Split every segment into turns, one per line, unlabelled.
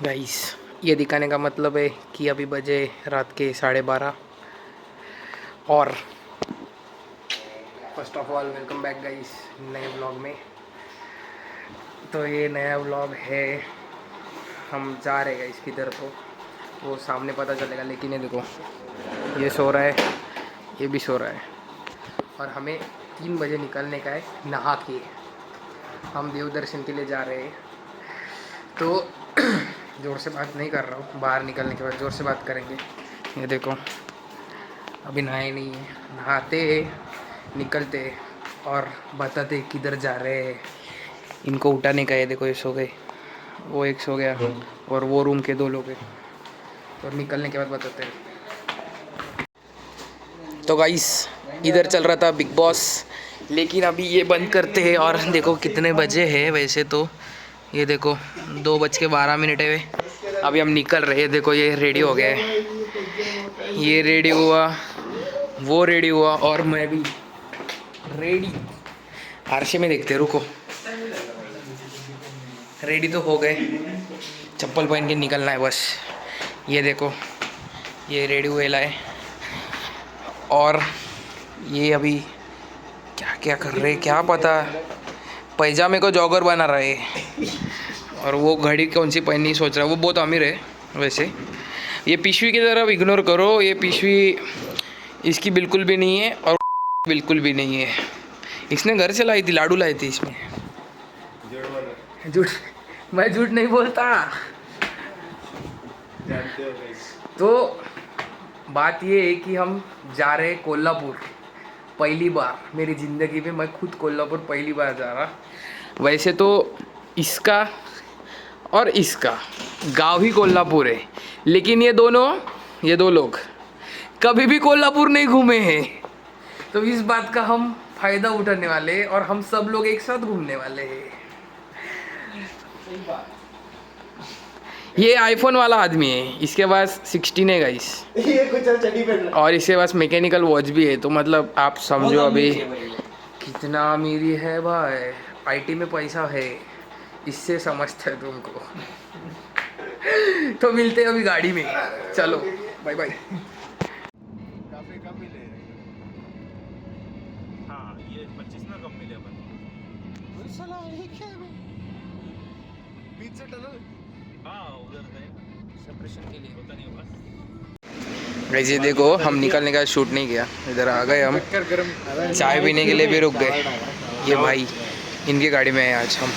Guys ये दिखाने का मतलब है कि अभी बजे रात के 12:30 और first of all welcome back guys नए व्लॉग में। तो ये नया व्लॉग है, हम जा रहे हैं गाइस किधर तो वो सामने पता चलेगा। लेकिन ये देखो ये सो रहा है, ये भी सो रहा है और हमें 3 बजे निकलने का है नहा के। हम देव दर्शन के लिए जा रहे हैं तो ज़ोर से बात नहीं कर रहा हूँ, बाहर निकलने के बाद ज़ोर से बात करेंगे। ये देखो अभी नहाए नहीं है, नहाते निकलते और बताते किधर जा रहे हैं। इनको उठाने का है, देखो ये सो गए, वो एक सो गया और वो रूम के 2 लोग हैं। और निकलने के बाद बताते हैं। तो गाइस इधर चल रहा था बिग बॉस, लेकिन अभी ये बंद करते हैं। और देखो कितने बजे हैं वैसे तो, ये देखो 2:12 है। अभी हम निकल रहे हैं। देखो ये रेडी हो गया है, ये रेडी हुआ, वो रेडी हुआ और मैं भी रेडी। आरसे में देखते रुको, रेडी तो हो गए, चप्पल पहन के निकलना है बस। ये देखो ये रेडी हुए है और ये अभी क्या क्या कर रहे क्या पता, पैजामे को जॉगर बना रहे और वो घड़ी कौन सी पहननी सोच रहा है। वो बहुत अमीर है वैसे। ये पिशवी की तरफ इग्नोर करो, ये पिशवी इसकी बिल्कुल भी नहीं है और बिल्कुल भी नहीं है। इसने घर से लाई थी, लाडू लाई थी इसमें। झूठ, मैं झूठ नहीं बोलता। तो बात ये है कि हम जा रहे हैं कोल्हापुर। पहली बार मेरी ज़िंदगी में मैं खुद कोल्हापुर पहली बार जा रहा। वैसे तो इसका और इसका गांव ही कोल्हापुर है, लेकिन ये 2 लोग कभी भी कोल्हापुर नहीं घूमे हैं। तो इस बात का हम फ़ायदा उठाने वाले हैं और हम सब लोग एक साथ घूमने वाले हैं। ये आईफोन वाला आदमी है, इसके पास 16 है गाइस, ये कुछ और इसके पास मैकेनिकल वॉच भी है। तो मतलब आप समझो अभी कितना अमीरी है भाई, आईटी में पैसा है, इससे समझते हैं तुमको। तो मिलते हैं अभी गाड़ी में, चलो बाय बाय।
काफी कम मिले। हाँ ये 25 ना कम मिले अपन। बीच से टनल, हाँ उधर है सेपरेशन के लिए होता नहीं होगा।
वैसे देखो हम निकलने का शूट नहीं किया, इधर आ गए हम, चाय पीने के लिए भी रुक गए। ये भाई इनकी गाड़ी में है आज हम।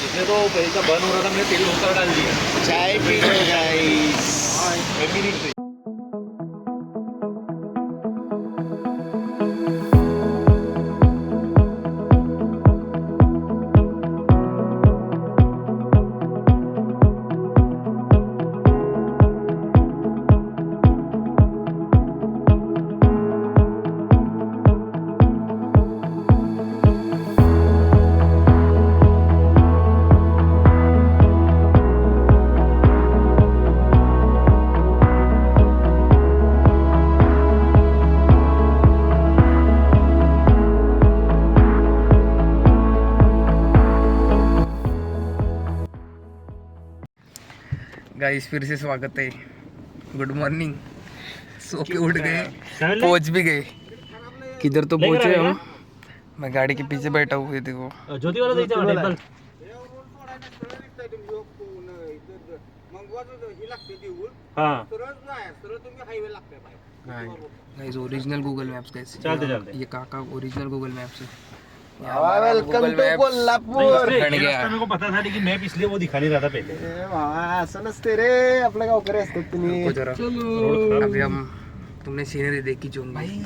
इसने तो पैसा बर्न हो रहा था, मैंने तेल दूसरा डाल दिया। चाय पी लो गाइस।
गाइस फिर से स्वागत है, गुड मॉर्निंग। सो के उठ गए, पहुंच भी गए। किधर तो पहुंचे हम, मैं गाड़ी के पीछे बैठा हुआ, देखो
ज्योति वाला देखते हैं टेंपल। हाँ
गाइस ओरिजिनल गूगल मैप्स कैसे
चलते चलते,
ये काका ओरिजिनल गूगल मैप्स है।
Welcome to Kolhapur.
मेरे को पता था लेकिन मैप इसलिए वो दिखा नहीं रहा था पहले।
असं नसते रे, आपल्या गावकरी असतात तुम्ही।
चलो अभी हम, तुमने सीनरी देखी जो भाई,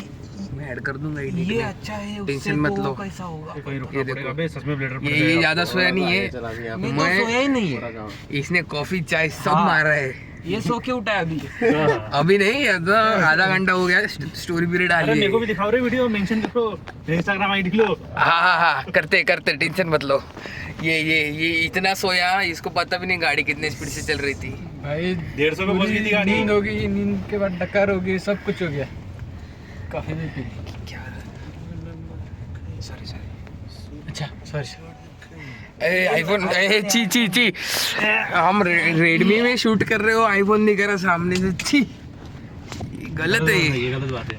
मैं ऐड कर दूंगा ये अच्छा है, टेंशन मत लो।
कैसा होगा
ये देखो
अबे सच में ब्लेडर
ये ज्यादा सोया नहीं है, मैं सोया ही नहीं है। इसने कॉफी चाय सब मारा है, ये सो के उठा है अभी। अभी नहीं, आधा घंटा हो गया, स्टोरी पीरियड आ
अरे
रही
मेरे को भी
है।
दिखाओ रे वीडियो, मेंशन करो इंस्टाग्राम आईडी लो।
हाँ हाँ हाँ करते करते, टेंशन मत लो। ये इतना सोया, इसको पता भी नहीं गाड़ी कितने स्पीड से चल रही थी
भाई।
150 में पहुंच गई थी गाड़ी।
नींद होगी, नींद के बाद डकार होगी, सब कुछ हो गया। काफी भी पी ली।
क्या, सॉरी
अच्छा सॉरी।
आईफोन ची ची ची हम रेडमी में शूट कर रहे हो, आईफोन नहीं करा सामने से, छी गलत है ये
गलत बात है।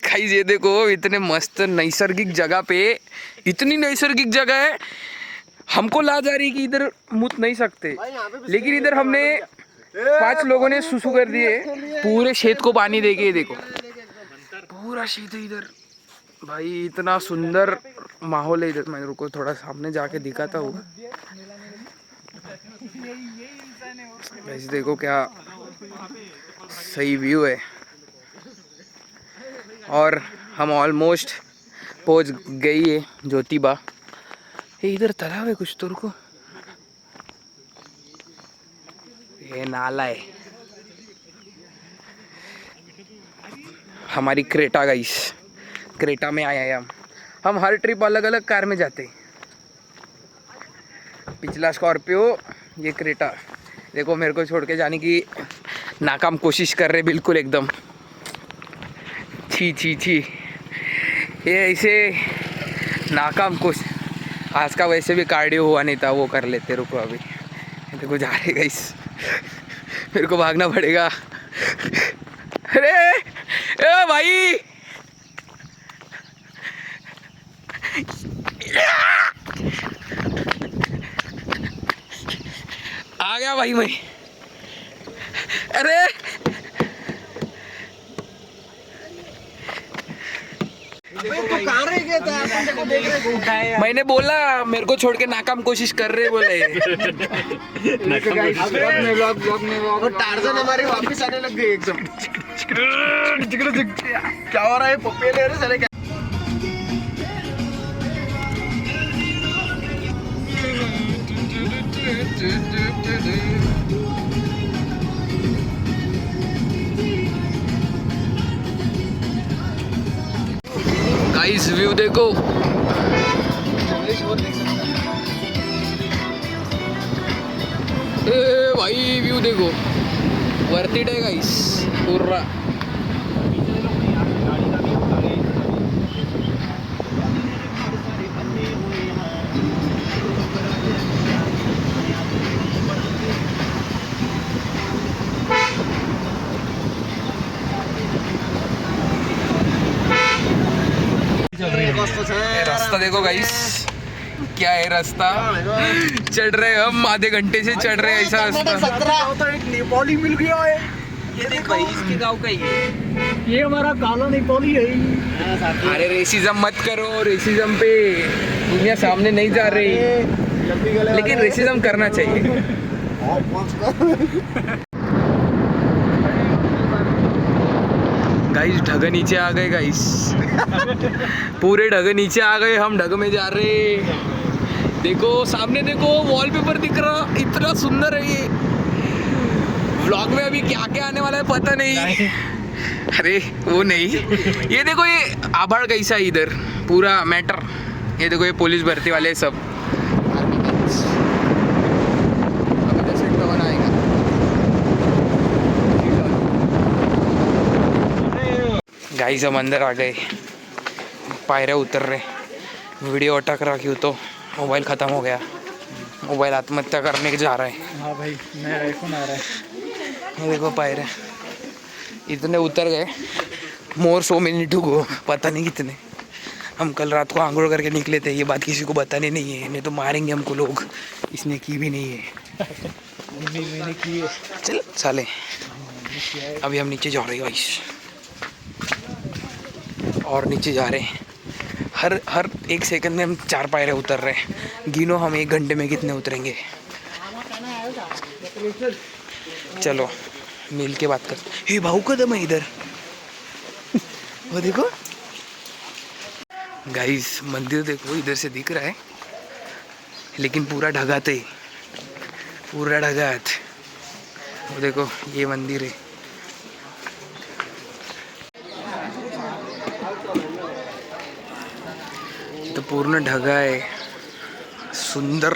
गाइस। ये देखो इतने मस्त नैसर्गिक जगह पे, इतनी नैसर्गिक जगह है, हमको ला जा रही कि इधर मुत नहीं सकते, लेकिन इधर हमने 5 लोगों ने सुसु कर दिए पूरे खेत को पानी देके। ये देखो पूरा खेत है इधर भाई, इतना सुंदर माहौल है इधर। मैं रुको थोड़ा सामने जाके दिखाता हूँ। ऐसे देखो क्या सही व्यू है। और हम ऑलमोस्ट पहुंच गई है ज्योतिबा। ये इधर तालाब है कुछ तो, रुको, ये नाला है। हमारी क्रेटा गाइस, क्रेटा में आए हैं हम हर ट्रिप अलग अलग कार में जाते हैं। पिछला स्कॉर्पियो, ये क्रेटा। देखो मेरे को छोड़ के जाने की नाकाम कोशिश कर रहे बिल्कुल एकदम। छी छी छी, ये ऐसे नाकाम कोशिश। आज का वैसे भी कार्डियो हुआ नहीं था, वो कर लेते। रुको अभी देखो जा रहे गाइस, मेरे को भागना पड़ेगा। अरे ए भाई आ गया भाई मैं। अरे
तो कहाँ रह गया था? अपन देखो देख रहे थे।
मैंने बोला मेरे को छोड़ के नाकाम कोशिश कर रहे बोले।
और टार्जन हमारे वापस आने लग गए एकदम। क्या हो रहा है? पप्पी ले रहे साले।
गाइस व्यू देखो, ए भाई व्यू देखो, वर्थ इट है गाइस पूरा। रास्ता देखो गाइस, क्या है रास्ता। चढ़ रहे हम, आधे घंटे से चढ़ रहे हैं ऐसा रास्ता।
तो एक नेपाली मिल गया है।
ये देख भाई, इसके गांव का ही है
ये हमारा काला नेपाली है।
अरे रेसिज्म मत करो, रेसिज्म पे दुनिया सामने नहीं जा रही, लेकिन रेसिज्म करना चाहिए। गाइस ढग नीचे आ गए गाइस, पूरे ढग नीचे आ गए, हम ढग में जा रहे। देखो सामने देखो, वॉलपेपर दिख रहा, इतना सुंदर है ये। व्लॉग में अभी क्या क्या आने वाला है पता नहीं। अरे वो नहीं, ये देखो ये आभाड़ कैसा है इधर, पूरा मैटर। ये देखो ये पुलिस भर्ती वाले सब। गाइस हम अंदर आ गए, पायरे उतर रहे, वीडियो अटक रहा क्यों तो मोबाइल ख़त्म हो गया, मोबाइल आत्महत्या करने के जा रहा है।
हाँ भाई, नया आईफोन आ रहा है।
ये देखो पायरे इतने उतर गए, मोर 100 मिनट गो, पता नहीं कितने। हम कल रात को आंघोड़ करके निकले थे, ये बात किसी को बतानी नहीं है, नहीं तो मारेंगे हमको लोग। इसने की भी नहीं है।
मैंने की है।
चल साले, अभी हम नीचे जा रहे हैं गाइस, और नीचे जा रहे हैं। हर 1 सेकंड में हम 4 पायरे उतर रहे हैं। गिनो हम 1 घंटे में कितने उतरेंगे। चलो मिल के बात कर। हे भाऊ कदम है इधर, वो देखो गाइस, मंदिर देखो इधर से दिख रहा है, लेकिन पूरा ढगात है, पूरा ढगात। वो देखो ये मंदिर है। तो पूर्ण ढगा है, सुंदर।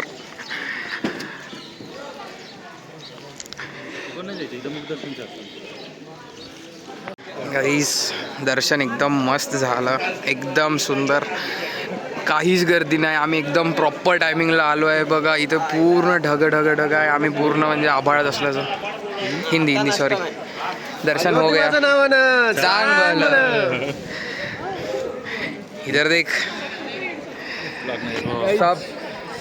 गाइस दर्शन एकदम मस्त झालं, एकदम सुंदर। काहीच गर्दी नाही. आम्ही एकदम प्रॉपर टायमिंगला आलो आहे. बघा इथं पूर्ण ढग ढग ढग आहे. आम्ही पूर्ण म्हणजे आभाळात असल्याचं. हिंदी सॉरी. दर्शन हो गया. इधर देख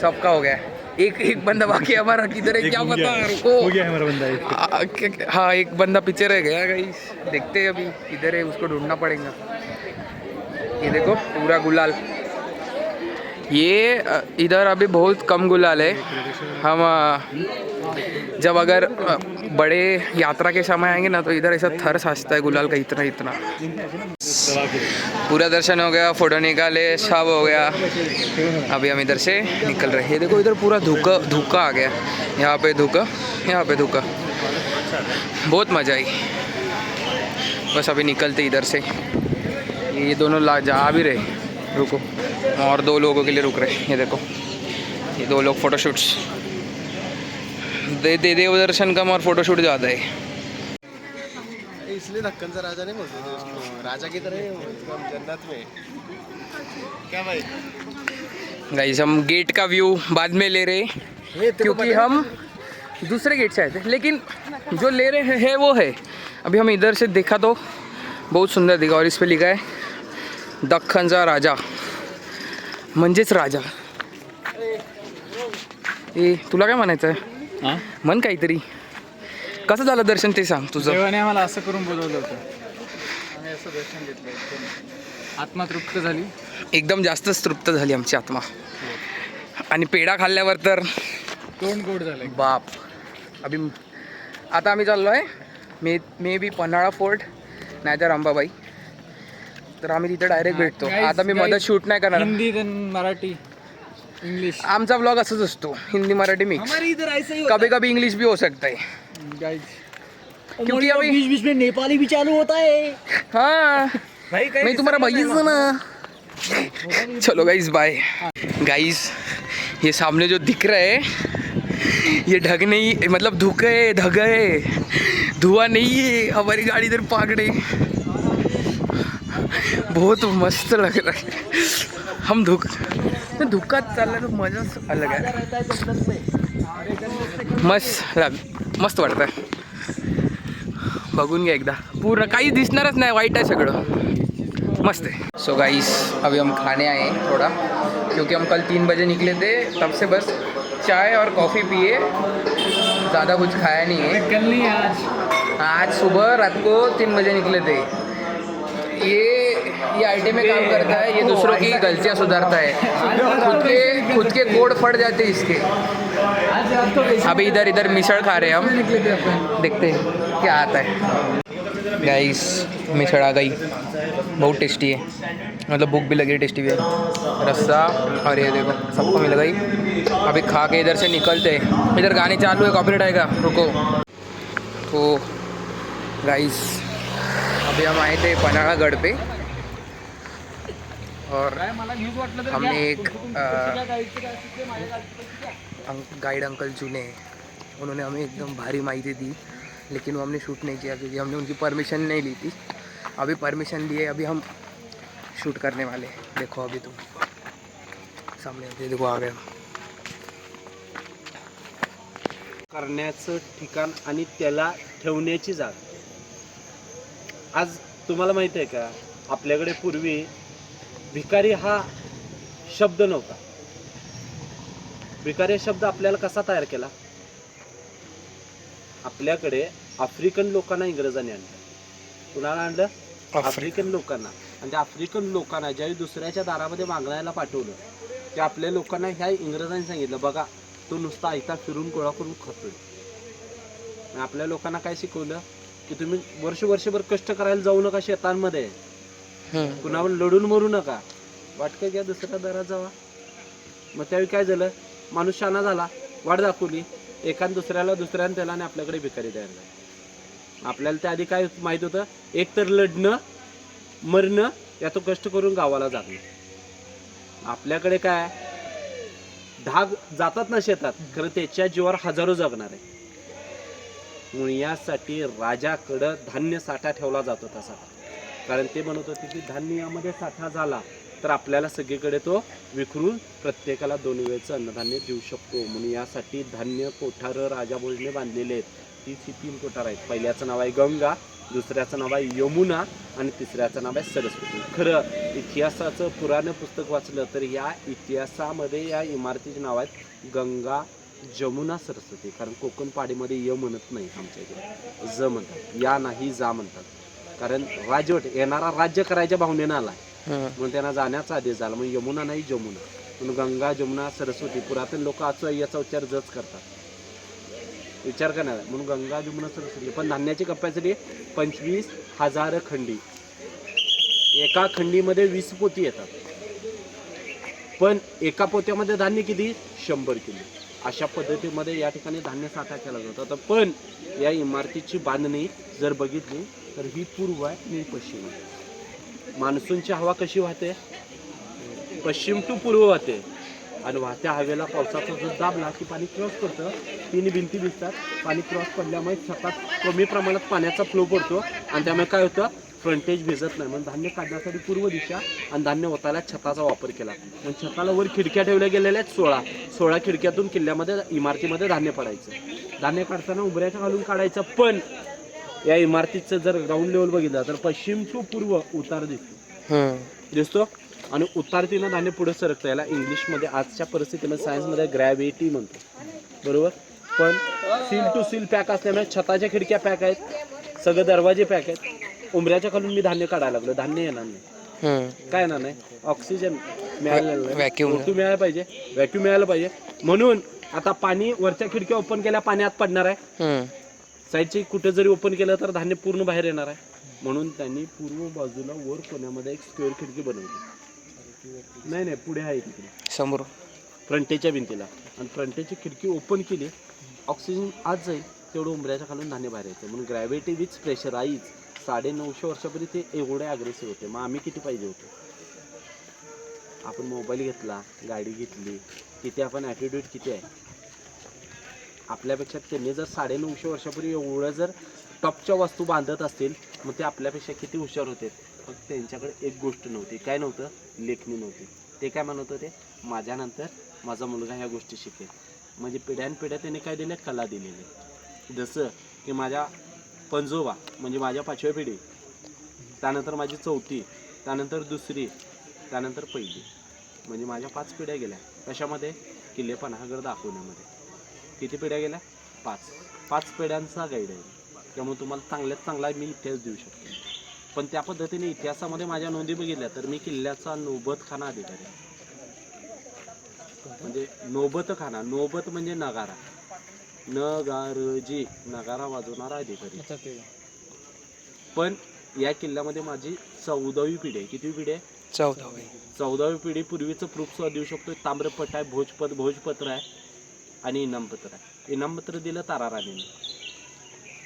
सबका हो गया. एक बंदा बाकी है हमारा. किधर है क्या पता. रुको हो गया हमारा बंदा. हाँ एक बंदा पीछे रह गया गाइस. देखते हैं अभी किधर है, उसको ढूंढना पड़ेगा. ये देखो पूरा गुलाल. ये इधर अभी बहुत कम गुलाल है. हम जब अगर बड़े यात्रा के समय आएंगे ना तो इधर ऐसा थर साजता है गुलाल का इतना इतना. पूरा दर्शन हो गया, फोटो निकाले, सब हो गया. अभी हम इधर से निकल रहे हैं. देखो इधर पूरा धुका आ गया. यहाँ पे धुका, यहाँ पे धुका. बहुत मज़ा आई. बस अभी निकलते इधर से. ये दोनों जा भी रहे. रुको और 2 लोगों के लिए रुक रहे. ये देखो ये 2 लोग फ़ोटोशूट्स देव दर्शन कम और फ़ोटोशूट ज़्यादा है.
इसलिए दक्कन का राजा नहीं बोलते उसको. राजा की तरह जन्नत में क्या भाई.
गाइस हम गेट का व्यू बाद में ले रहे क्योंकि हम दूसरे गेट से आए थे. लेकिन जो ले रहे हैं वो है. अभी हम इधर से देखा तो बहुत सुंदर दिखा. और इस पर लिखा है दख्खनचा राजा म्हणजेच राजा. ए तुला काय म्हणायचं आहे. म्हण काहीतरी. कसं झालं दर्शन ते सांग तुझं.
देवाने आम्हाला असं करून बोलवलं होतं. आम्ही असं दर्शन घेतलं. आत्मा तृप्त झाली. एकदम
जास्तच तृप्त झाली आमची आत्मा. आणि पेढा खाल्ल्यावर तर
तोंड गोड झालं
बाप. अभी आता आम्ही चाललो आहे मे बी पन्हाळा फोर्ट नाहीतर अंबाबाई. तर आम्ही तिथे डायरेक्ट भेटतो. आता मी मदत शूट नाही करणार.
हिंदी मराठी इंग्लिश
आमचा ब्लॉग असंच असतो. हिंदी मराठी मिक्स. कभी कभी इंग्लिश भी हो सकता है क्योंकि अभी
बीच बीच में नेपाली भी चालू होता है.
हाँ मैं तुम्हारा भाई हूँ ना. चलो गाइस बाय. गाइस ये सामने जो दिख रहा है ये ढग नहीं मतलब धुक है धग है. धुआं नहीं है. हमारी गाड़ी इधर पकड़े. बहुत मस्त लग रहा है. हम धुक्कात चालला तर मजाच अलग आहे. मस्त वाटतं. बघून घ्या एकदा. पूर्ण काही दिसणारच नाही. वाईट आहे सगळं. मस्त है. सो गाइस अभी हम खाने आए हैं थोड़ा क्योंकि हम कल 3 बजे निकले थे. तब से बस चाय और कॉफ़ी पिए. ज़्यादा कुछ खाया नहीं है.
कल नहीं आज
सुबह रात को 3 बजे निकले थे. ये आईटी में काम करता है. ये दूसरों की गलतियाँ सुधारता है. खुद के कोड फट जाते हैं इसके. अभी इधर मिसळ खा रहे हैं हम. देखते हैं क्या आता है. गाइस मिसळ आ गई. बहुत टेस्टी है. मतलब भूख भी लगी. टेस्टी भी है. रस्सा और ये देखो सबको मिल गई. अभी खा के इधर से निकलते. इधर गाने चालू है. कॉपीराइट आएगा. रुको. तो गाइस अभी हम आए थे पन्हाड़ागढ़ पे और हमने एक गाइड अंकल चुने हैं. उन्होंने हमें एकदम भारी माहिती दी लेकिन वो हमने शूट नहीं किया क्योंकि हमने उनकी परमिशन नहीं ली थी. अभी परमिशन लिए अभी हम शूट करने वाले. देखो अभी तुम सामने देखो आ गए.
करण्याचं ठिकाण आणि त्याला ठेवण्याची जागा. आज तुम्हाला माहिती आहे का आपल्याकडे पूर्वी भिकारी हा शब्द नव्हता. भिकारी शब्द आपल्याला कसा तयार केला. आपल्याकडे आफ्रिकन लोकांना इंग्रजांनी आणलं. कुणाला आणलं. आफ्रिकन लोकांना. आणि त्या आफ्रिकन लोकांना ज्यावेळी दुसऱ्याच्या दारामध्ये मागण्याला पाठवलं ते आपल्या लोकांना ह्या इंग्रजांनी सांगितलं बघा तो नुसता आयता फिरून गोळा करून खातोय. आपल्या लोकांना काय शिकवलं की तुम्ही वर्षभर कष्ट करायला जाऊ नका शेतांमध्ये. कुणावर लढून मरू नका. वाटकं घ्या दुसऱ्या दारात जावा. मग त्यावेळी काय झालं माणूस शाना झाला. वाट दाखवली. एकान दुसऱ्याला त्याला आणि आपल्याकडे भिकारी द्यायला लागला. आपल्याला त्याआधी काय माहित होतं एक तर लढणं मरणं यातून कष्ट करून गावाला जाणं. आपल्याकडे काय धाग जातात ना शेतात खरं त्याच्या जीवावर हजारो जगणार आहे. म्हणून यासाठी राजाकडं धान्य साठा ठेवला जातो तसा. कारण ते म्हणत होते की धान्य यामध्ये साठा झाला तर आपल्याला सगळीकडे तो विखरून प्रत्येकाला 2 वेळचं अन्नधान्य देऊ शकतो. म्हणून यासाठी धान्य कोठारं राजा भोजने बांधलेले आहेत. ती 3 कोठार आहेत. पहिल्याचं नाव आहे गंगा, दुसऱ्याचं नाव आहे यमुना आणि तिसऱ्याचं नाव आहे सरस्वती. खरं इतिहासाचं पुराण पुस्तक वाचलं तर या इतिहासामध्ये या इमारतीचे नाव आहेत गंगा, जमुना, सरस्वती. कारण कोकण पाडीमध्ये य म्हणत नाही, आमच्या इकडे ज म्हणतात. या नाही जा म्हणतात. कारण राजवट येणारा राज्य करायच्या भावनेनं आला म्हणून त्यांना जाण्याचा आदेश झाला. मग यमुना नाही जमुना. म्हणून गंगा, जमुना, सरस्वती. पुरातन लोक आजचा याचा उच्चार जच करतात, विचार करणार. म्हणून गंगा, जमुना, सरस्वती. पण धान्याची कपॅसिटी 25,000 खंडी. एका खंडीमध्ये 20 पोती येतात. पण एका पोत्यामध्ये धान्य किती? 100 किलो. अशा पद्धतीमध्ये या ठिकाणी धान्य साठा केला जातो. पण या इमारतीची बांधणी जर बघितली तर ही पूर्व आहे आणि पश्चिम आहे. मान्सूनची हवा कशी वाहते? पश्चिम टू पूर्व वाहते. आणि वाहत्या हवेला पावसाचा जो दाबला की पाणी क्रॉस करतं. 3 भिंती दिसतात. पाणी क्रॉस पडल्यामुळे छतात कमी प्रमाणात पाण्याचा फ्लो पडतो आणि त्यामुळे काय होतं? फ्रंटेज भिजत नाही. म्हणून धान्य काढण्यासाठी पूर्व दिशा आणि धान्य ओतायला छताचा वापर केला. मग छताला वर खिडक्या ठेवल्या गेलेल्या आहेत 16 खिडक्यातून किल्ल्यामध्ये इमारतीमध्ये धान्य पडायचं. धान्य काढताना उंबऱ्याच्या घालून काढायचं. पण या इमारतीचं जर ग्राउंड लेवल बघितलं तर पश्चिम टू पूर्व उतार दिसतो आणि उतारतीनं धान्य पुढे सरकतं. याला इंग्लिशमध्ये आजच्या परिस्थितीमध्ये सायन्समध्ये ग्रॅव्हिटी म्हणतो, बरोबर. पण सील टू सील पॅक असल्यामुळे छताच्या खिडक्या पॅक आहेत, सगळे दरवाजे पॅक आहेत. उंबऱ्याच्या खालून मी धान्य काढायला लागलो, धान्य येणार नाही. काय येणार नाही? ऑक्सिजन मिळायला, O2 मिळायला पाहिजे, व्हॅक्यूम मिळायला पाहिजे. म्हणून आता पाणी वरच्या खिडक्या ओपन केल्या, पाणी आत पडणार आहे. साईडची कुठे जरी ओपन केलं तर धान्य पूर्ण बाहेर येणार आहे. म्हणून त्यांनी पूर्व बाजूला वर कोण्यामध्ये एक स्क्वेअर खिडकी बनवली. नाही पुढे आहे तिकडे
समोर
फ्रंटेजच्या भिंतीला. आणि फ्रंटेजची खिडकी ओपन केली, ऑक्सिजन आत जाईल, तेवढं उंबऱ्याच्या खालून धान्य बाहेर येतं. म्हणून ग्रॅव्हिटी विथ प्रेशराईज 950 वर्षापूर्वी ते एवढे अग्रेसिव्ह होते. मग आम्ही किती पाहिजे होतो? आपण मोबाईल घेतला, गाडी घेतली, तिथे आपण ॲटिट्यूड किती आहे आपल्यापेक्षा. त्यांनी जर 950 वर्षापूर्वी एवढं जर टॉपच्या वस्तू बांधत असतील मग ते आपल्यापेक्षा किती हुशार होते. फक्त त्यांच्याकडे एक गोष्ट नव्हती. काय नव्हतं? लेखणी नव्हती. ते काय म्हणत होते? माझ्यानंतर माझा मुलगा ह्या गोष्टी शिकेल. म्हणजे पिढ्यानपिढ्या त्यांनी काय दिल्या? कला दिलेली. जसं की माझ्या पंजोबा म्हणजे माझ्या 5व्या पिढी, त्यानंतर माझी 4थी, त्यानंतर 2री, त्यानंतर 1ली. म्हणजे माझ्या 5 पिढ्या गेल्या. कशामध्ये? किल्ले पन्हागड दाखवण्यामध्ये. किती पिढ्या गेल्या? 5 पिढ्यांचा गाईड आहे. त्यामुळे तुम्हाला चांगल्यात चांगला मी इतिहास देऊ शकतो. पण त्या पद्धतीने इतिहासामध्ये माझ्या नोंदी बघितल्या तर मी किल्ल्याचा नौबतखाना अधिकारी. म्हणजे नौबतखाना, नौबत म्हणजे नगारा, नगारजी, नगारा वाजवणारा अधिकारी. पण या किल्ल्यामध्ये माझी 14वी पिढी आहे. किती पिढी आहे? 14वी पिढी. पूर्वीचं प्रूफ सुद्धा देऊ शकतो. ताम्रपट आहे, भोजपत्र आहे आणि इनामपत्र आहे. इनामपत्र दिलं ताराराणीने.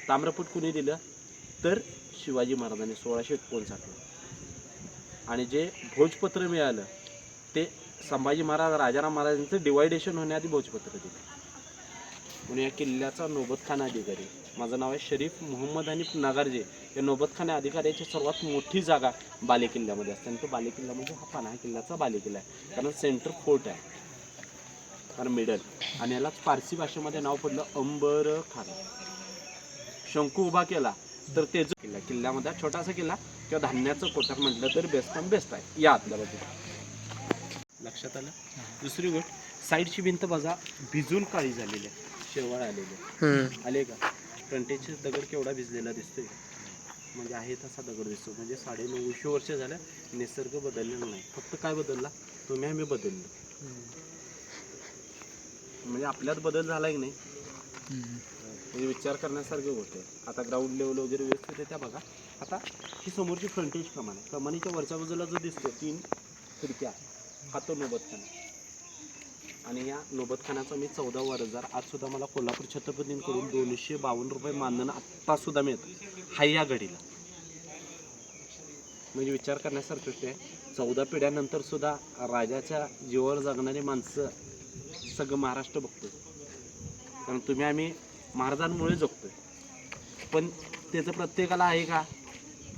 ताम्रपट कुणी दिलं? तर शिवाजी महाराजांनी 1659. आणि जे भोजपत्र मिळालं ते संभाजी महाराज, राजाराम महाराजांचं डिवायडेशन होण्याआधी भोजपत्र दिलं. म्हणून या किल्ल्याचा नौबतखाना अधिकारी माझं नाव आहे शरीफ मोहम्मद हनीफ नगारजे. या नौबतखाना अधिकाऱ्याची सर्वात मोठी जागा बालेकिल्ल्यामध्ये असते. आणि तो बालेकिल्ला म्हणजे हा पन्हाळा किल्ल्याचा बालेकिल्ला आहे. कारण सेंटर फोर्ट आहे, कारण मिडल. आणि याला फारसी भाषेमध्ये नाव पडलं अंबरखाना. शंकू उभा केला तर तेच किल्ल्यामध्ये छोटासा किल्ला किंवा धान्याचं कोठार म्हटलं तर बेस्ट आहे. या आतल्या बाजूला लक्षात आलं. दुसरी गोष्ट, साईडची भिंत बघा भिजून काळी झालेली आहे, शेवाळ आलेले आले का. फ्रंटेजचे दगड केवढा भिजलेला दिसतोय, म्हणजे आहे तसा दगड दिसतो. म्हणजे 950 वर्ष झालं, निसर्ग बदललेला नाही. फक्त काय बदलला? तुम्ही आम्ही बदललो. म्हणजे आपल्यात बदल झाला की नाही, म्हणजे विचार करण्यासारखी गोष्ट आहे. आता ग्राउंड लेवल वगैरे व्यवस्थित आहे त्या बघा. आता ही समोरची फ्रंटेज कमान आहे. कमानीच्या वरच्या बाजूला जो दिसतो 3 खिडक्या, हा तो नौबतखाना. आणि या नौबतखान्याचा मी 14 वर्षात आज सुद्धा मला कोल्हापूर छत्रपतींकडून 252 रुपये मानधन आत्ता सुद्धा मिळतं. हा या घडीला म्हणजे विचार करण्यासारखं आहे. 14 पिढ्यानंतर सुद्धा राजाच्या जीवावर जगणारी माणसं सगळं महाराष्ट्र बघतोय. कारण तुम्ही आम्ही महाराजांमुळे जगतोय. पण त्याचं प्रत्येकाला आहे का?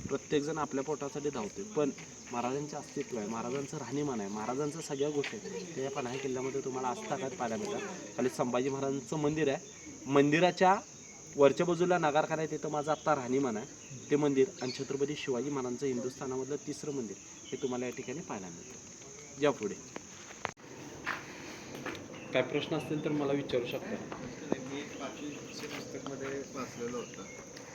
प्रत्येकजण आपल्या पोटासाठी धावतोय. पण महाराजांचे अस्तित्व आहे, महाराजांचं राहणीमान आहे, महाराजांचं सगळ्या गोष्टी आहेत त्या पन्हाळा किल्ल्यामध्ये तुम्हाला आजतागायत पाहायला मिळतात. खाली संभाजी महाराजांचं मंदिर आहे, मंदिराच्या वरच्या बाजूला नगारखाना आहे, तिथं माझं आत्ता राहणीमान आहे ते मंदिर, आणि छत्रपती शिवाजी महाराजांचं हिंदुस्थानामधलं 3रं मंदिर हे तुम्हाला या ठिकाणी पाहायला मिळतं. या पुढे काय प्रश्न असतील तर मला विचारू शकता.
मी 5वी पुस्तकमध्ये वाचलेलं होतं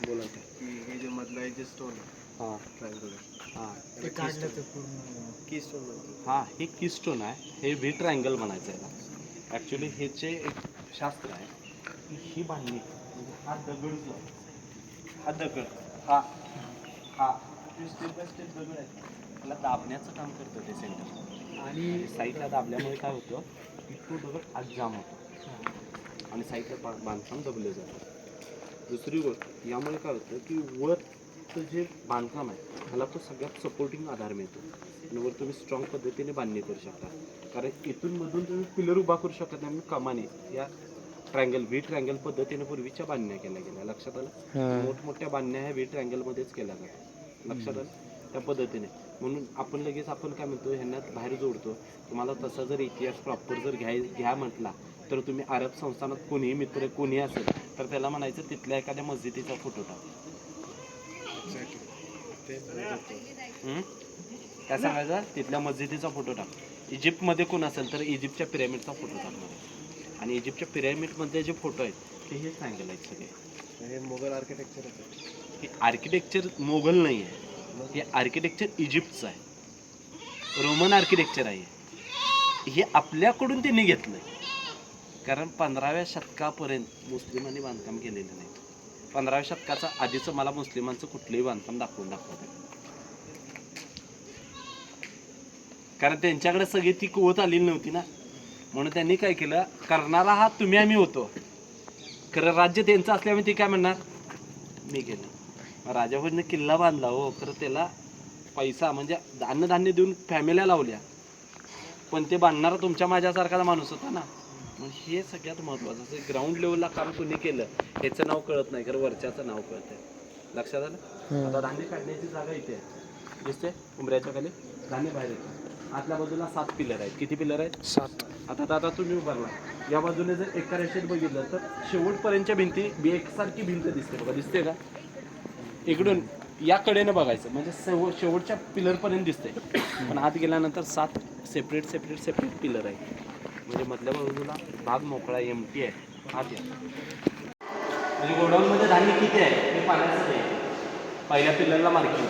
बोला
की हे जे मधलं आहे जे स्टोन
हां
ट्रायंगल
हां
ते काढलं ते पूर्ण
की स्टोन म्हणतो.
हां हे की स्टोन आहे, हे व्ही ट्रायंगल म्हणायचं आहे याला. ॲक्च्युली ह्याचे एक शास्त्र आहे की ही बांधणी म्हणजे हा दगड जो आहे, हा दगड हा हा स्टेप बाय स्टेप दगड आहे त्याला दाबण्याचं काम करतं ते सेंटर, आणि साईडला दाबल्यामुळे काय होतं की तो दगड आज जाम होतो आणि साईडला बांधकाम दबलं जातं. दुसरी गोष्ट यामुळे काय होतं की वरचं जे बांधकाम आहे ह्याला तो सगळ्यात सपोर्टिंग आधार मिळतो आणि वर तुम्ही स्ट्रॉंग पद्धतीने बांधणी करू शकता. कारण इथून मधून तुम्ही पिलर उभा करू शकत नाही, कमाने या ट्रायंगल व्ही ट्रायंगल पद्धतीने पूर्वीच्या बांधण्या केल्या गेल्या. लक्षात आलं, मोठमोठ्या बांधण्या ह्या व्ही ट्रायंगलमध्येच केल्या जातात. लक्षात आलं त्या पद्धतीने. म्हणून आपण लगेच आपण काय म्हणतो ह्यांना बाहेर जोडतो. तुम्हाला तसा जर इतिहास प्रॉपर जर घ्या म्हटला तर तुम्ही अरब संस्थानात कोणीही मित्र कोणीही असेल तर त्याला म्हणायचं तिथल्या एखाद्या मस्जिदीचा फोटो टाक. काय सांगायचं, तिथल्या मस्जिदीचा फोटो टाक. इजिप्तमध्ये कोण असेल तर इजिप्तच्या पिरॅमिडचा फोटो टाकणार, आणि इजिप्तच्या पिरॅमिडमध्ये जे फोटो आहेत ते हे ट्रायंगल आहेत सगळे.
हे मोगल आर्किटेक्चर आहे.
हे आर्किटेक्चर मोगल नाही आहे, हे आर्किटेक्चर इजिप्तचं आहे, रोमन आर्किटेक्चर आहे. हे आपल्याकडून त्यांनी घेतलं आहे, कारण 15व्या शतकापर्यंत मुस्लिमांनी बांधकाम केलेलं नाही. 15व्या शतकाचा आधीचं मला मुस्लिमांचं कुठलंही बांधकाम दाखवतं, कारण त्यांच्याकडे सगळी ती कुवत आलेली नव्हती ना. म्हणून त्यांनी काय केलं, करणारा हा तुम्ही आम्ही होतो, खरं राज्य त्यांचं असल्यामुळे ती काय म्हणणार मी केलं. राजाभाईने किल्ला बांधला हो, खरं त्याला पैसा म्हणजे अन्नधान्य देऊन फॅमिल्या लावल्या, पण ते बांधणारा तुमच्या माझ्यासारखाचा माणूस होता ना. मग हे सगळ्यात महत्त्वाचं. असं ग्राउंड लेवलला काम कोणी केलं ह्याचं नाव कळत नाही, खरं वरच्याचं नाव कळतंय. लक्षात आलं. आता धान्य काढण्याची जागा इथे आहे, दिसते उंबऱ्याच्या खाली धान्य बाहेर येतं. आतल्या बाजूला 7 पिलर आहेत. किती पिलर आहेत? 7. आता तुम्ही उभारला, या बाजूने जर एका रेषेत बघितलं तर शेवटपर्यंतच्या भिंती एकसारखी भिंत दिसते बघा, दिसते का? इकडून या कडेनं बघायचं म्हणजे शेवटच्या पिलरपर्यंत दिसते, पण आत गेल्यानंतर 7 सेपरेट पिलर आहेत. म्हणजे मधल्या बाजूला भाग मोकळा एमटी आहे. आत या म्हणजे गोडाऊनमध्ये धान्य किती आहे हे पाण्याचं आहे. पहिल्या पिलरला मार्किंग,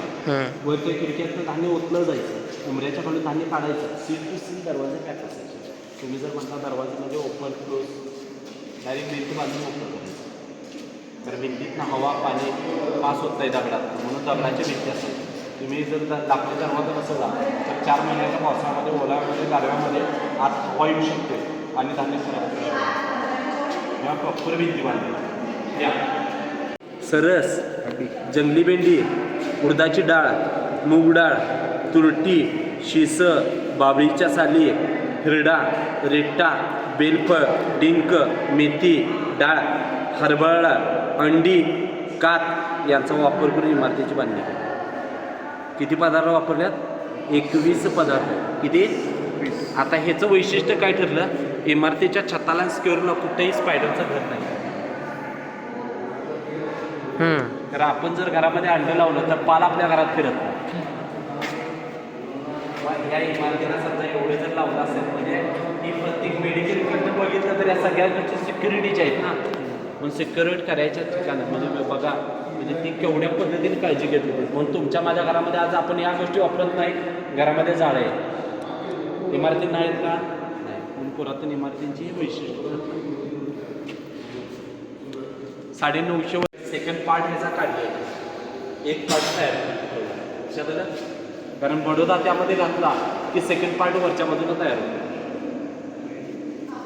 वरच्या खिडक्यातनं धान्य ओतलं जायचं, उमऱ्याच्या खालून धान्य काढायचं. सील टू सील दरवाजे पॅक असायचे. तुम्ही जर म्हणता दरवाजामध्ये ओपन क्लोज डायरेक्ट भिंत बांधून ओपन करायचं, तर भिंतीतनं हवा पाणी पास होत नाही दगडात, म्हणून दगडाच्या भिंती असतात. तुम्ही जर लाकडी दरवाजा बसवला तर 4 महिन्याच्या पावसामध्ये ओलाव्यामध्ये गारव्यामध्ये आत हवा येऊ शकते आणि धान्य खराब करू शकते. किंवा प्रॉपर भिंती बांधली. या सरस, जंगली भेंडी, उडदाची डाळ, मूग डाळ, तुरटी, शिस, बाबळीच्या साली, हिरडा, रेट्टा, बेलफळ, डिंक, मेथी, डाळ, हरभरा, अंडी, कात यांचा वापर करून इमारतीची बांधणी केली. किती पदार्थ वापरल्यात? 21 पदार्थ. किती? 20. आता ह्याचं वैशिष्ट्य काय ठरलं, इमारतीच्या छताला स्क्वेअरला कुठेही स्पायडरचं घर नाही. तर आपण जर घरामध्ये अंडं लावलं तर पाल आपल्या घरात फिरत नाही. या इमारतीला समजा एवढे जर लावलं असेल म्हणजे ही प्रत्येक मेडिकलकडनं बघितलं तर या सगळ्या गोष्टी सिक्युरिटीच्या आहेत ना. पण सिक्युरिटी करायच्या ठिकाणी म्हणजे बघा म्हणजे ती केवढ्या पद्धतीने काळजी घेतली होती. म्हणून तुमच्या माझ्या घरामध्ये आज आपण या गोष्टी वापरत नाही. घरामध्ये जाळे आहे, इमारती नाहीत का? नाही. म्हणून पुरातन इमारतींची वैशिष्ट्य 950 सेकंड पार्ट ह्याचा काढले, एक पार्ट तयार लक्षात आलं. कारण बडोदा त्यामध्ये घातला की सेकंड पार्ट वरच्या बाजूला तयार होतो.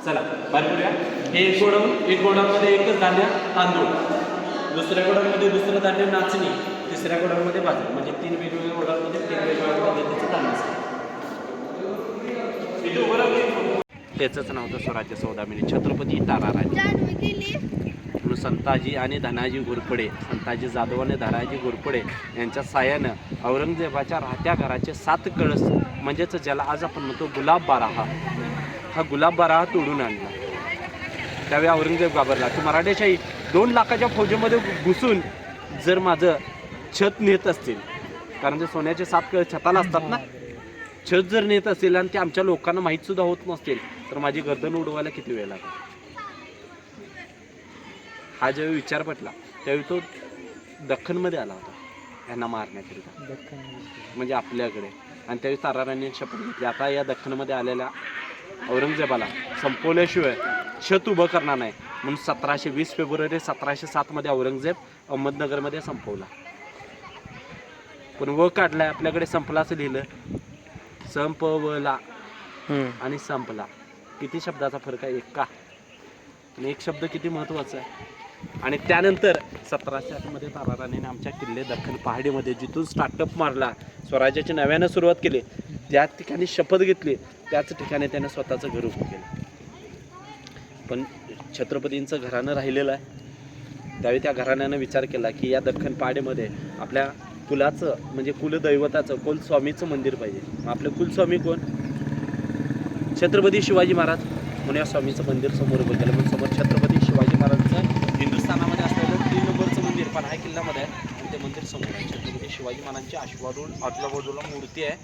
चला बाहेर करूया. हे एक गोडाऊनमध्ये एकच धान्य तांदूळ, दुसऱ्या गोडाऊनमध्ये दुसरं धान्य नाचणी, तिसऱ्या गोडाऊनमध्ये बाजरी, म्हणजे 3 वेगवेगळ्या गोडाऊनमध्ये 3 वेगवेगळ्या पद्धतीचं धान्य असतं. त्याचंच नाव होतं स्वराज्य सौदामिनी, छत्रपती ताराराणी. म्हणून संताजी आणि धनाजी घोरपडे, संताजी जाधव आणि धनाजी घोरपडे यांच्या साहाय्यानं औरंगजेबाच्या राहत्या घराचे 7 कळस म्हणजेच ज्याला आज आपण म्हणतो गुलाब बाराहा, हा गुलाब बाराहा तोडून आणला. त्यावेळी औरंगजेब घाबरला की मराठेशाही 2 लाखाच्या फौजेमध्ये घुसून जर माझं छत नेत असतील, कारण ते सोन्याचे 7 कळस छताला असतात ना, छत जर नेत असेल आणि ते आमच्या लोकांना माहीत सुद्धा होत नसतील तर माझी गर्दन उडवायला किती वेळ लागेल. हा ज्यावेळी विचार पटला त्यावेळी तो दख्खनमध्ये आला होता यांना मारण्याकरिता, म्हणजे आपल्याकडे. आणि त्यावेळी ताराराणी शपथ घेतली आता या दख्खनमध्ये आलेल्या औरंगजेबाला संपवल्याशिवाय छत उभं करणार नाही. म्हणून 1720 फेब्रुवारी 1707 मध्ये औरंगजेब अहमदनगरमध्ये संपवला. पण व काढलाय आपल्याकडे संपला असं लिहिलं, संपवला आणि संपला. किती शब्दाचा फरक आहे, एक का? आणि एक शब्द किती महत्वाचा आहे. आणि त्यानंतर 1708 मध्ये ताराराणीने आमच्या किल्ले दख्खन पहाडीमध्ये जिथून स्टार्टअप मारला, स्वराज्याची नव्यानं सुरुवात केली, त्या ठिकाणी शपथ घेतली, त्याच ठिकाणी त्याने स्वतःचं घर उभं केलं. पण छत्रपतींचं घराणं राहिलेलं आहे. त्यावेळी त्या घराण्यानं विचार केला की या दख्खन पहाडीमध्ये आपल्या कुलाचं म्हणजे कुलदैवताचं कुलस्वामीचं मंदिर पाहिजे. मग आपलं कुलस्वामी कोण? छत्रपती शिवाजी महाराज. म्हणून या स्वामीचं मंदिर समोर उभं केलं. म्हणून समोर छत्रपती शिवाजी महाराजांचं हिंदुस्थानामध्ये असलेलं 3 नंबरचं मंदिर पन्हाळा किल्ल्यामध्ये आहे आणि ते मंदिर समोर आहे. छत्रपती शिवाजी महाराजांची आजूबाजूला मूर्ती आहे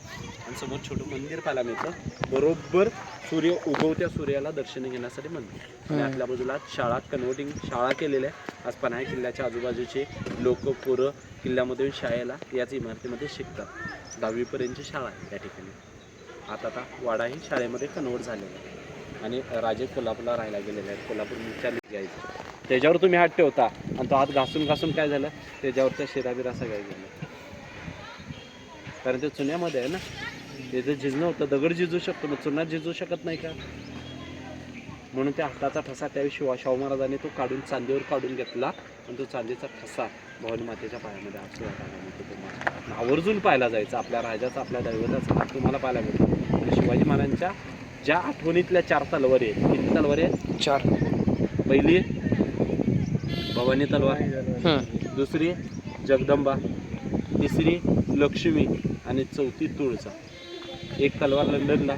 आणि समोर छोटं मंदिर पाहायला मिळतं. बरोबर सूर्य उगवत्या सूर्याला दर्शन घेण्यासाठी मंदिर. आणि आपल्या बाजूला शाळा, कन्व्हर्टिंग शाळा केलेल्या आहे. आज पन्हाळा किल्ल्याच्या आजूबाजूचे लोक पोरं किल्ल्यामध्ये शाळेला याच इमारतीमध्ये शिकतात. 10वी पर्यंतची शाळा आहे त्या ठिकाणी. आता वाडाही शाळेमध्ये कन्व्हर्ट झालेला आहे आणि राजे कोल्हापूरला राहायला गेलेले आहेत. कोल्हापूर मुख्य घ्यायचं त्याच्यावर तुम्ही हात ठेवता आणि तो हात घासून घासून काय झालं, त्याच्यावरच्या शिराबिरा सगळ्या गेलं. कारण ते चुन्यामध्ये आहे ना, त्याचं झिजणं होतं. दगड झिजू शकतो मग चुना झिजू शकत नाही का? म्हणून त्या हाताचा ठसा त्यावेळी शाहू महाराजांनी तो काढून चांदीवर काढून घेतला आणि तो चांदीचा ठसा भवानी मातेच्या पायामध्ये तुम्हाला आवर्जून पाहायला जायचं. आपल्या राजाचा, आपल्या दैवताचा हात तुम्हाला पाहायला मिळतो. आणि शिवाजी महाराजांच्या ज्या आठवणीतल्या 4 तलवारी आहेत, किती तलवारी आहेत? 4. पहिली भवानी तलवार, दुसरी जगदंबा, तिसरी लक्ष्मी आणि चौथी तुळजा. एक तलवार लंडनला,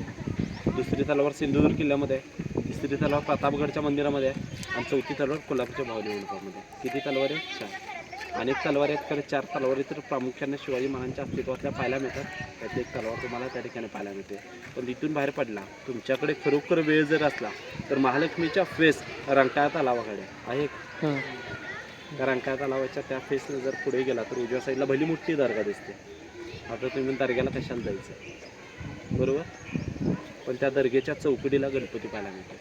दुसरी तलवार सिंधुदुर्ग किल्ल्यामध्ये आहे, तिसरी तलवार प्रतापगडच्या मंदिरामध्ये आहे आणि चौथी तलवार कोल्हापूरच्या भवानी मंडपामध्ये. किती तलवार आहेत? 4. अनेक तलवारी आहेत खरं 4 तलवारी तर प्रामुख्याने शिवाजी महाराजांच्या अस्तित्वातल्या पाहायला मिळतात. त्यातली एक तलवार तुम्हाला त्या ठिकाणी पाहायला मिळते. पण तिथून बाहेर पडला तुमच्याकडे खरोखर वेळ जर असला तर महालक्ष्मीच्या फेस रंकाळा तलावाकडे आहे. त्या रंकाळा तलावाच्या त्या फेसने जर पुढे गेला तर उजव्या साईडला भली मोठी दर्गा दिसते. आता तुम्ही दर्ग्याला कशाला जायचं, बरोबर? पण त्या दर्ग्याच्या चौकडीला गणपती पाहायला मिळतो.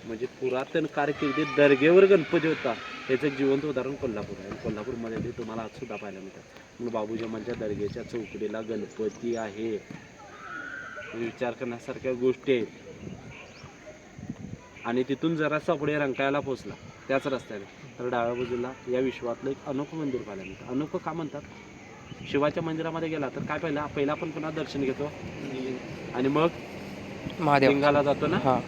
म्हणजे पुरातन कारकिर्दीत दर्गेवर गणपती होता याचं एक जिवंत उदाहरण कोल्हापूर आहे. आणि कोल्हापूरमध्ये ते तुम्हाला आज सुद्धा पाहायला मिळतात. म्हणून बाबूजमांच्या दर्ग्याच्या चौकडीला गणपती आहे. विचार करण्यासारख्या गोष्टी आहेत. आणि तिथून जरासा पुढे रंकाळ्याला पोहोचला त्याच रस्त्याने तर डाव्या बाजूला या विश्वातलं एक अनोखं मंदिर पाहायला मिळतं. अनोखं का म्हणतात? शिवाच्या मंदिरामध्ये गेला तर काय पहिला आपण पुन्हा दर्शन घेतो आणि मग लिंगाला जातो ना,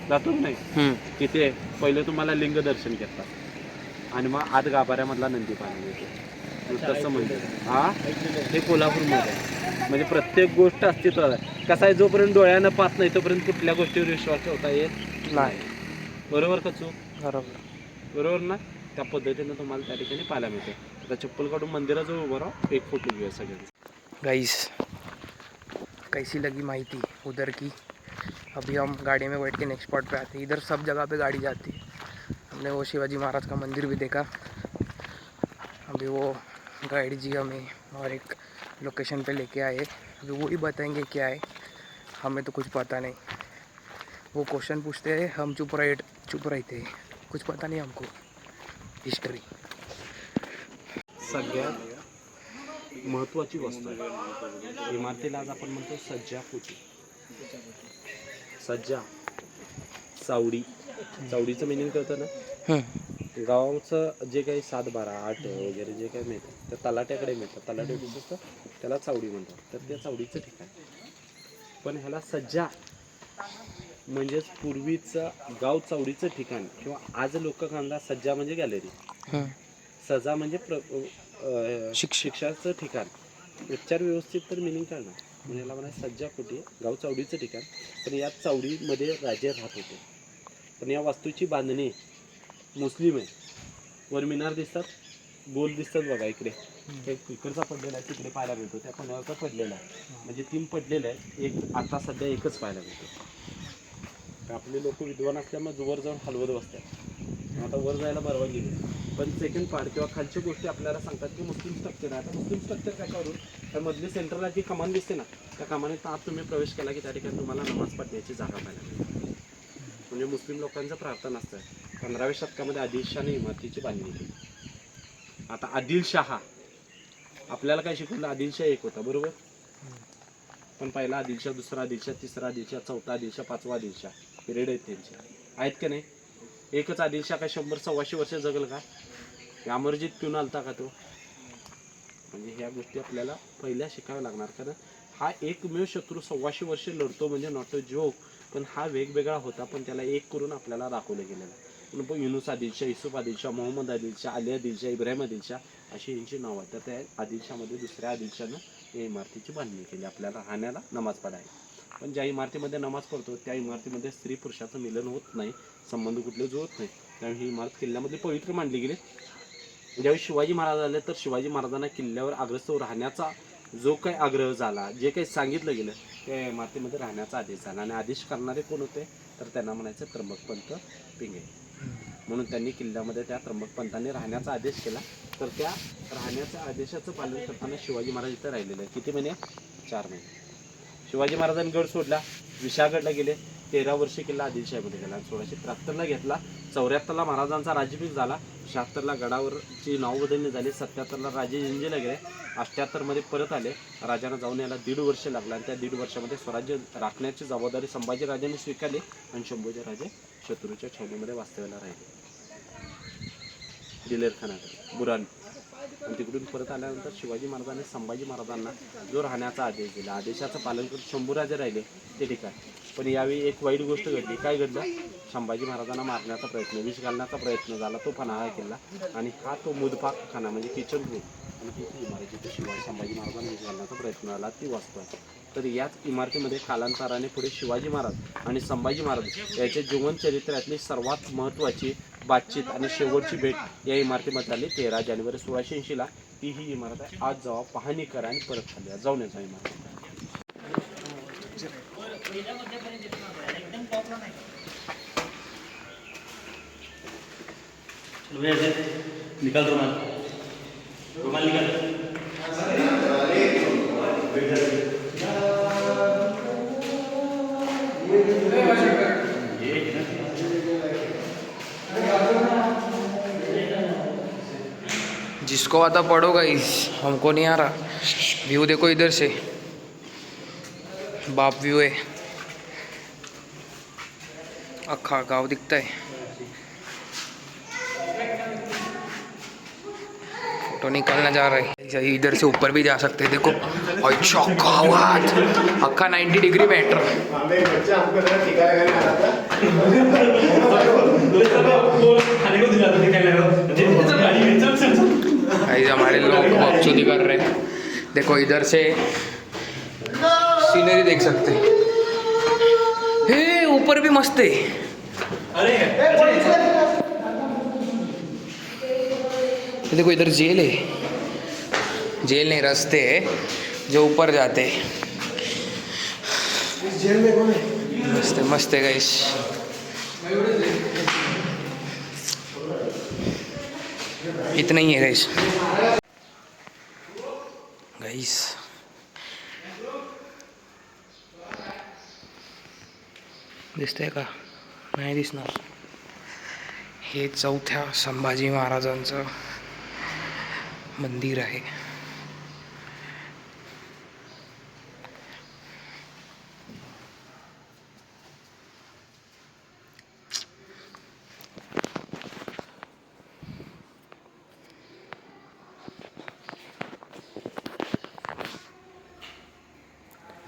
जातो नाही तिथे पहिले तुम्हाला लिंग दर्शन घेतात आणि मग आत गाभाऱ्यामधला नंदी पाहायला मिळतो. तसं मंदिर हे कोल्हापूरमध्ये म्हणजे प्रत्येक गोष्ट अस्तित्वात आहे. कसं आहे, जोपर्यंत डोळ्यानं पाहत नाही तोपर्यंत कुठल्या गोष्टीवर विश्वास ठेवता येत नाही. बरोबर का चूक? बरोबर ना? त्या पद्धतीने तुम्हाला त्या ठिकाणी पाहायला मिळते. आता चप्पल काढून मंदिराजवळ उभं राहा, एक फोटो घेऊया सगळ्यांचा.
गाइस कैसी लगी माहिती उधर की? अभी हम गाड़ी में बैठ के नेक्स्ट स्पॉट पे आते हैं. इधर सब जगह पे गाड़ी जाती है. हमने वो शिवाजी महाराज का मंदिर भी देखा. अभी वो गाइड जी हमें और एक लोकेशन पे लेके आए. अभी वो ही बताएंगे क्या है, हमें तो कुछ पता नहीं. वो क्वेश्चन पूछते हैं, हम चुप रहते हैं. कुछ पता नहीं हमको हिस्ट्री.
सगळ्यात महत्त्वाची वस्तू आहे इमारतीला आज आपण म्हणतो सज्जा पोची. सज्जा, चावडी. चावडीचं मिनिंग कळतं ना? गावाचं जे काही 7, 12, 8 वगैरे जे काही मिळतं त्या तलाट्याकडे मिळतं. तलाटे असतं त्याला चावडी म्हणतात. तर त्या चावडीचं ठिकाण. पण ह्याला सज्जा म्हणजेच पूर्वीचं गाव चावडीचं ठिकाण किंवा आज लोककांना सज्जा म्हणजे गॅलरी, सजा म्हणजे शिक्षाचं ठिकाण. उच्चार व्यवस्थित तर मिनिंग कळणार. म्हणजे याला म्हणा सज्जा कुठे गाव चावडीचं ठिकाण. पण या चावडीमध्ये राजे राहत होते. पण या वास्तूची बांधणी मुस्लिम आहे. वर मिनार दिसतात, गोल दिसतात बघा इकडे. एक इकडचा पडलेला आहे, तिकडे पाहायला मिळतो. त्या कोणाचा पडलेला आहे, म्हणजे 3 पडलेले आहेत. एक आता सध्या एकच पाहायला मिळतो. आपले लोक विद्वान असल्यामुळे वर जाऊन हलवत बसतात. आता वर जायला परवानगी नाही. पण सेकंड पार्ट किंवा खालच्या गोष्टी आपल्याला सांगतात की मुस्लिम स्ट्रक्चर आहे. आता मुस्लिम स्ट्रक्चर काय करून त्या मधली सेंटरला जी कमान दिसते ना, त्या कमानीत आत तुम्ही प्रवेश केला की त्या ठिकाणी तुम्हाला नमाज पढण्याची जागा पाहायला मिळते. म्हणजे मुस्लिम लोकांचं प्रार्थना असतं. 15व्या शतकामध्ये आदिलशहाने इमारतीची बांधणी केली. आता आदिलशहा आपल्याला काय शिकवलं, आदिलशाह एक होता बरोबर. पण पहिला आदिलशाह, दुसरा आदिलशाह, तिसरा आदिलशाह, चौथा आदिलशाह, 5वा आदिलशाह पिरियड आहेत त्यांचे, आहेत का नाही. एकच आदिलशाह काय 100-125 वर्ष जगल का. अमरजीत पिऊन आलता का तो. म्हणजे ह्या गोष्टी आपल्याला पहिल्या शिकाव्या लागणार. कारण हा एकमेव शत्रू 125 वर्ष लढतो म्हणजे नॉट अ जोक. पण हा वेगवेगळा होता, पण त्याला एक करून आपल्याला दाखवलं गेलेलं आहे. पण युनुस आदिलशाह, युसुफ आदिलशाह, मोहम्मद आदिलशाह, अली आदिलशाह, इब्राहिम आदिलशाह अशी यांची नाव आहेत. तर त्या आदिलशाहमध्ये दुसऱ्या आदिलशाहनं या इमारतीची बांधणी केली आपल्याला राहण्याला, नमाज पढायला. पण ज्या इमारतीमध्ये नमाज पडतो त्या इमारतीमध्ये स्त्री पुरुषाचं मिलन होत नाही, संबंध कुठले जुळत नाही. त्यामुळे ही इमारत किल्ल्यामध्ये पवित्र मानली गेली. ज्यावेळी शिवाजी महाराज आले तर शिवाजी महाराजांना किल्ल्यावर अग्रस्त राहण्याचा जो काही आग्रह झाला, जे काही सांगितलं गेलं, त्या इमारतीमध्ये राहण्याचा आदेश झाला. आणि आदेश करणारे कोण होते तर त्यांना म्हणायचं त्र्यंबकपंत पिंगे. म्हणून त्यांनी किल्ल्यामध्ये त्या त्र्यंबकपंतांनी राहण्याचा आदेश केला. तर त्या राहण्याच्या आदेशाचं पालन करताना शिवाजी महाराज इथं राहिलेले. किती महिने, 4 महिने. शिवाजी महाराजांनी गड सोडला, विशाळगडला गेले. 13 वर्षे किल्ला आदिलशाहीमध्ये गेला. 1673ला घेतला. 74ला महाराजांचा राज्याभिषेक झाला. 76ला गडावरची नाव बदलणी झाली. 77ला राजे जिंजीला गेले. 78मध्ये परत आले. राजांना जाऊन यायला 1.5 वर्ष लागला. आणि त्या 1.5 वर्षामध्ये स्वराज्य राखण्याची जबाबदारी संभाजीराजांनी स्वीकारली. आणि शंभूचे राजे शत्रूच्या छावणीमध्ये वास्तव्याला राहिले, दिलेर खानाकडे, बुरान. आणि तिकडून परत आल्यानंतर शिवाजी महाराजांनी संभाजी महाराजांना जो राहण्याचा आदेश दिला, आदेशाचं पालन करून शंभूराजे राहिले ते ठिकाण. पण यावेळी एक वाईट गोष्ट घडली. काय घडलं, संभाजी महाराजांना मारण्याचा प्रयत्न, विष घालण्याचा प्रयत्न झाला. तो पन्हाळा किल्ला आणि हा तो मुदफाक खाना म्हणजे किचन रूम. आणि ती इमारत जिथे संभाजी महाराजांना विष घालण्याचा प्रयत्न झाला ती वास्तू आहे. तर याच इमारतीमध्ये कालांतराने पुढे शिवाजी महाराज आणि संभाजी महाराज याच्या जीवनचरित्रातली सर्वात महत्त्वाची बातचीत आणि शेवटची भेट या इमारतीमध्ये झाली. 13 जानेवारी 1680ला. ती ही इमारत आहे. आज जावा, पाहणी करा आणि परत खाली जाऊन याचा इमारत.
निकाल रुमाल, रुमाल निकाल.
जिसको आता पढ़ो गाइस, हमको नहीं आ रहा. व्यू देखो इधर से, बाप व्यू है. अक्खा गाँव दिखता है. फोटो निकालना जा रहा है. इधर से ऊपर भी जा सकते हैं. देखो अक्खा 90 डिग्री बैठ रहा. हमारे लोग बकचोदी कर रहे हैं. देखो इधर से सीनरी देख सकते हैं. हे ऊपर भी मस्त है. देखो इधर जेल है. जेल नहीं, रास्ते है जो ऊपर जाते हैं. इस जेल में कौन है? मस्त है, मस्त है गाइस. इतना ही है गाइस. गाइस दिसतंय का, नाही दिसणार. हे 4थ्या संभाजी महाराजांचं मंदिर आहे.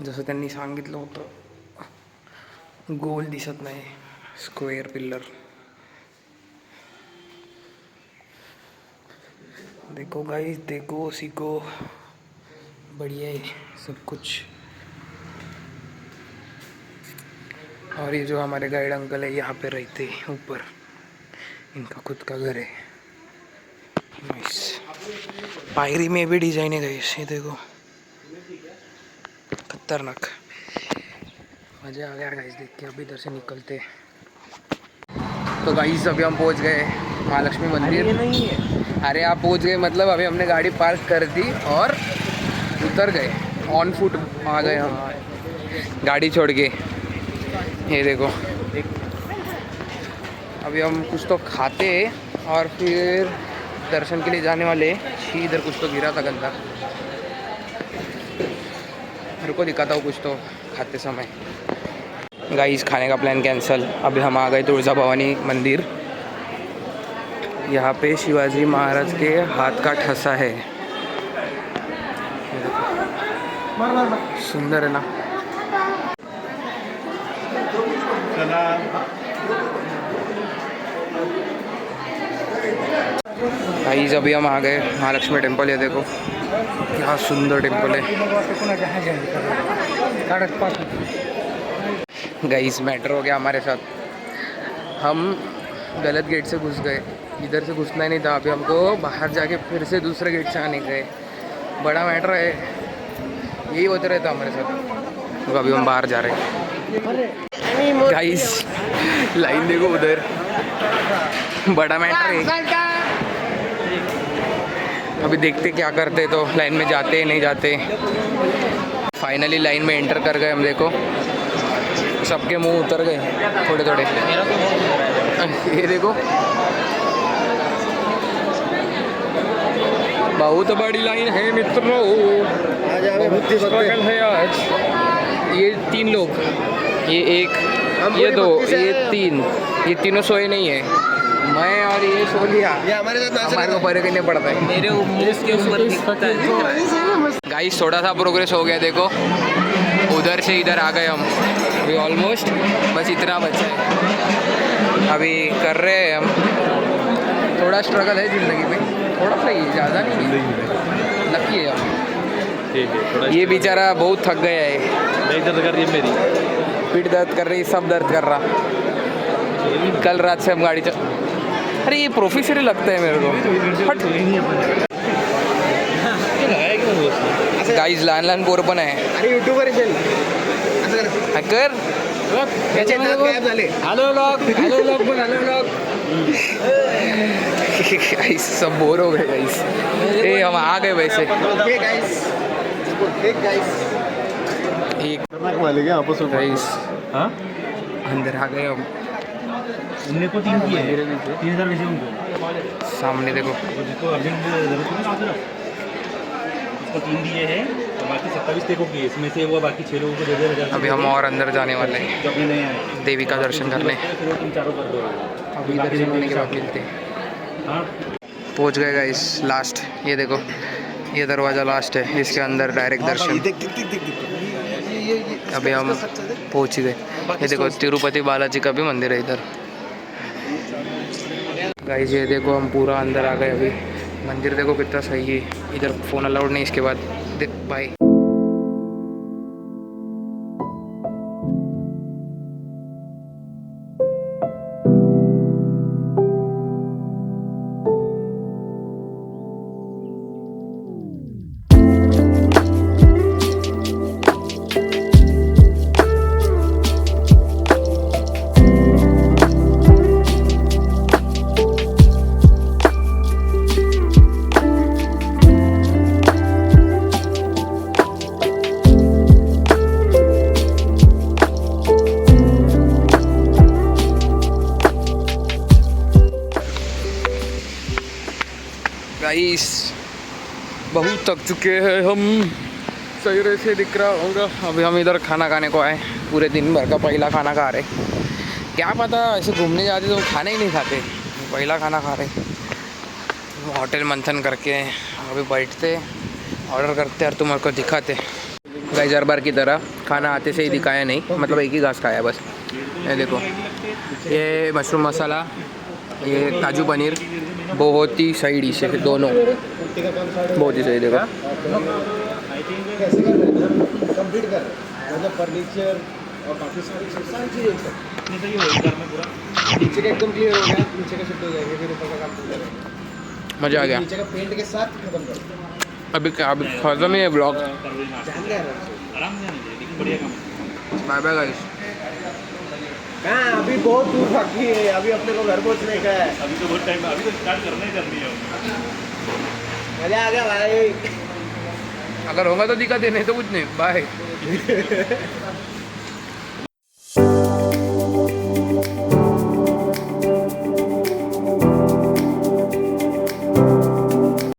जसं त्यांनी सांगितलं होतं गोल दिसत नाही, स्क्वेअर पिल्लर. देखो गाइस, देखो सीखो, बढ़िया है सब कुछ. और ये जो हमारे गाइड अंकल है यहाँ पे रहते हैं ऊपर, इनका खुद का घर है. नाइस. पायरी में भी डिजाइन है गाइस, ये देखो, खतरनाक. मज़ा आ गया गाइस देख के. अभी इधर से निकलते. तो गाइस अभी हम पहुंच गए महालक्ष्मी मंदिर. नहीं है, अरे आप पहुंच गए मतलब अभी हमने गाड़ी पार्क कर दी और उतर गए, ऑन फुट आ गए हम गाड़ी छोड़ के. ये देखो, अभी हम कुछ तो खाते और फिर दर्शन के लिए जाने वाले. इधर कुछ तो गिरा था गंदा, मेरे को दिखाता हूँ कुछ तो खाते समय. गाइस खाने का प्लान कैंसिल. अभी हम आ गए तुळजा भवानी मंदिर. यहाँ पे शिवाजी महाराज के हाथ का ठसा है. सुंदर है ना. गाइस अभी हम आ गए महालक्ष्मी टेम्पल. ये देखो क्या सुंदर टेम्पल है. गाइस मैटर हो गया हमारे साथ. हम गलत गेट से घुस गए, इधर से घुसना ही नहीं था. अभी हमको बाहर जाके फिर से दूसरे गेट से आने गए. बड़ा मैटर है, यही होता रहता हमारे साथ. तो अभी हम बाहर जा रहे हैं. गाइस लाइन देखो उधर, बड़ा मैटर है. अभी देखते क्या करते, तो लाइन में जाते नहीं जाते. फाइनली लाइन में एंटर कर गए हम. देखो सबके मुंह उतर गए थोड़े थोड़े. ये देखो बहुत बड़ी लाइन है मित्रों, बहुत स्ट्रगल है आज. ये 3 लोग, ये 1, ये 2, ये 3, ये तीनों सोए नहीं है. मैं और ये सो लिया. हमारे को फर्क नहीं पड़ता है. मेरे के ऊपर दिखता है. गाइस थोड़ा सा प्रोग्रेस हो गया. देखो उधर से इधर आ गए हम. अभी ऑलमोस्ट बस इतना बचा है. अभी कर रहे हैं हम. थोड़ा स्ट्रगल है ज़िंदगी में, थोड़ा सा ही, ज़्यादा नहीं. लकी है हम. ये बेचारा बहुत थक गया है.
दर्द कर रही है मेरी,
पीठ दर्द कर रही, सब दर्द कर रहा. कल रात से हम गाड़ी अरे ये प्रोफेसर लगता है मेरे को. गाइस लहान लहान पोरं पण आहे.
अरे यूट्यूबर
कर
हॅलो लॉग पण हॅलो लॉग.
गाइस सब बोर हो गए गाइस. ए हम आ गए वैसे. एक गाइस अंदर आ गए हम.
उनने को 3 किए, 3000 वैसे उनको.
सामने देखो,
जिसको अर्जेंट जरूरत है ना, उसको 3 दिए हैं और बाकी 27 तेको किए. इसमें से वो बाकी 6 लोगों को 2000.
अभी हम और अंदर जाने वाले हैं
जो अपने नए आए
देवी का दर्शन करने.
फिर वो तुम चारों कर दो.
अभी दर्शन होने के बाद मिलते हैं.
हाँ
पहुंच गए गाइस लास्ट. ये देखो ये दरवाज़ा लास्ट है, इसके अंदर डायरेक्ट दर्शन. अभी हम पहुंच गए. ये देखो तिरुपति बालाजी का भी मंदिर है इधर. गाइस ये देखो हम पूरा अंदर आ गए. अभी मंदिर देखो कितना सही है. इधर फ़ोन अलाउड नहीं. इसके बाद बाय. गाइस बहुत थक चुके हैं हम. सही से दिख रहा होगा. अभी हम इधर खाना खाने को आए. पूरे दिन भर का पहला खाना खा रहे. क्या पता ऐसे घूमने जाते तो खाना ही नहीं खाते. पहला खाना खा रहे. होटल मंथन करके अभी बैठते, ऑर्डर करते और तुम्हारे को दिखाते. गाइस हर बार की तरह खाना आते से ही दिखाया नहीं, मतलब एक ही घास खाया बस। ये देखो, ये मशरूम मसाला, ये काजू पनीर, बहुत ही सही डिश है दोनों, बहुत ही सही। देखो
कंप्लीट कर मतलब फर्नीचर और काफ़ी सारी चीज़ें नीचे का एकदम क्लियर हो गया, नीचे का शिफ्ट हो जाएंगे, फिर ऊपर का काम चल जाएगा।
मज़ा आ गया।
नीचे का पेंट के साथ खत्म कर
अभी खत्म ही है ब्लॉग।
जान गया आराम से बढ़िया काम।
Bye bye guys.
हाँ अभी बहुत दूर बाकी है, अभी अपने को घर पहुँचने का है।
अभी तो बहुत टाइम, अभी तो स्टार्ट करना ही करनी है।
मजा आ गया भाई।
अगर होगा तो दिखा दे, नहीं तो कुछ नहीं। बाय।